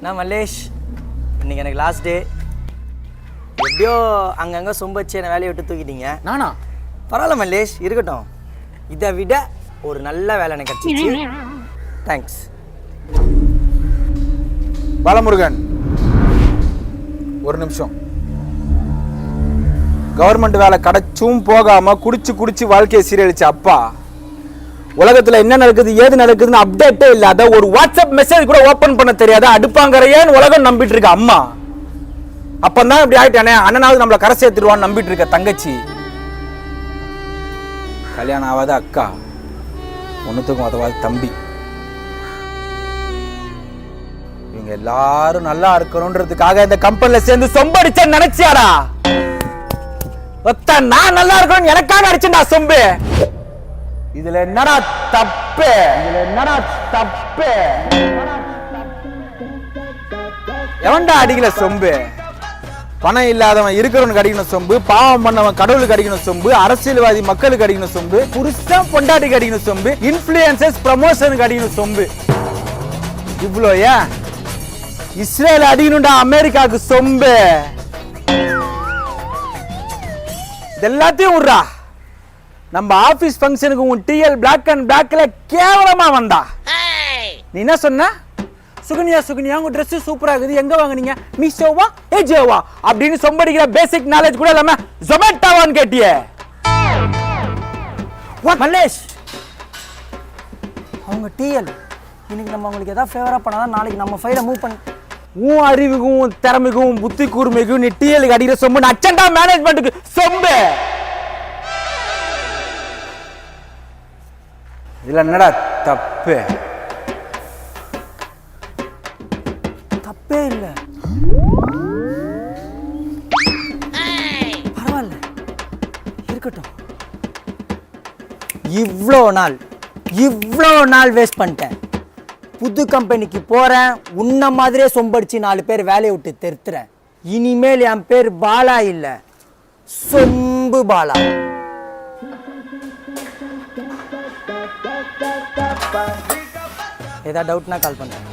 நான் மல்லேஷ், இன்னைக்கு எனக்கு லாஸ்ட் டே. எப்படியோ அங்கங்கே சொம்ப வச்சு என்னை வேலையை விட்டு தூக்கிட்டீங்க. நானா? பரவாயில்ல மல்லேஷ், இருக்கட்டும். இதை விட ஒரு நல்ல வேலை எனக்கு கிடச்சிச்சு. தேங்க்ஸ். பாலமுருகன், ஒரு நிமிஷம். கவர்மெண்ட் வேலை கிடைச்சும் போகாம குடிச்சு வாழ்க்கையை சீரழிச்ச அப்பா, உலகத்துல என்ன நடக்குது ஏது நடக்குதுன்னு அப்டேட்டே இல்லாத ஒரு வாட்ஸ்அப் மெசேஜ் கூட ஓபன் பண்ண தெரியாத அடுப்பாங்கறையேன்னு உலகம் நம்பிட்டு இருக்க அம்மா, அப்பந்தான் இப்படி ஆயிட்டானே, அண்ணனாவது நம்மளை கரை சேர்த்துருவான்னு நம்பிட்டு இருக்க தங்கச்சி, கல்யாணம் ஆகாத அக்கா, ஒன்னுத்துக்கும் உதவாத தம்பி, இவங்க எல்லாரும் நல்லா இருக்கணும்ன்றதுக்காக இந்த கம்பெனில சேர்ந்து சொம்படிச்ச நினைச்சியாடா? நான் நல்லா இருக்கணும் எனக்காக அடிச்சேன்டா சொம்பு. இதுல என்னடா தப்பு? எவன்டா அடிக்கல சொம்பு? பணம் இல்லாதவன் இருக்கிறவனுக்கு அடிக்கணும் சொம்பு, பாவம் பண்ணவன் கடவுளுக்கு அடிக்கணும் சொம்பு, அரசியல்வாதி மக்களுக்கு அடிக்கணும் சொம்பு, புருஷன் பொண்டாட்டிக்கு அடிக்கணும் சொம்பு, இன்ஃப்ளூயன்சர்ஸ் ப்ரமோஷனுக்கு அடிக்கணும் சொம்பு. இவ்வளோ ஏன் இஸ்ரேல் அடிக்கணும்டா அமெரிக்காவுக்கு சொம்பு? எல்லாத்தையும் விடுறா. நம்ம ஆபீஸ் ஃபங்க்ஷனுக்கு உன் டிஎல் பிளாக் அண்ட் பிளாக்ல கேவலமா வந்தா. நீ என்ன சொன்ன? சுகன்யா உங்க Dress சூப்பரா இருக்குது, எங்க வாங்குனீங்க? மீஷோவா ஏஜோவா அப்படின்னு சொம்படிக்கிற பேசிக் நாலேஜ் கூட இல்லாம ஜொமேட்டோவான்னு கேட்டியே. மல்லேஷ், அவங்க டிஎல் இன்னைக்கு நம்ம உங்களுக்கு ஏதாவது ஃபேவரா பண்ணாதான் நாளைக்கு நம்ம ஃபைலை மூவ் பண்ணி உன் அறிவுக்கும் திறமைக்கும் புத்தி கூர்மைக்கும் நீ டிஎலுக்கு அடிக்கிற சொம்பு அச்சண்டா மேனேஜ்மெண்ட்டுக்கு சொம்பு. இதுல என்னடா தப்பு? தப்பே இல்லை, பரவாயில்ல, இருக்கட்டும். இவ்வளோ நாள் வேஸ்ட் பண்ணிட்டேன். புது கம்பெனிக்கு போறேன், உன்ன மாதிரியே சொம்படிச்சு 4 பேர் வேலையை விட்டு தெருத்துறேன். இனிமேல் என் பேர் பாலா இல்ல, சொம்பு பாலா. ஏதாவது டவுட்னா கால் பண்றேன்.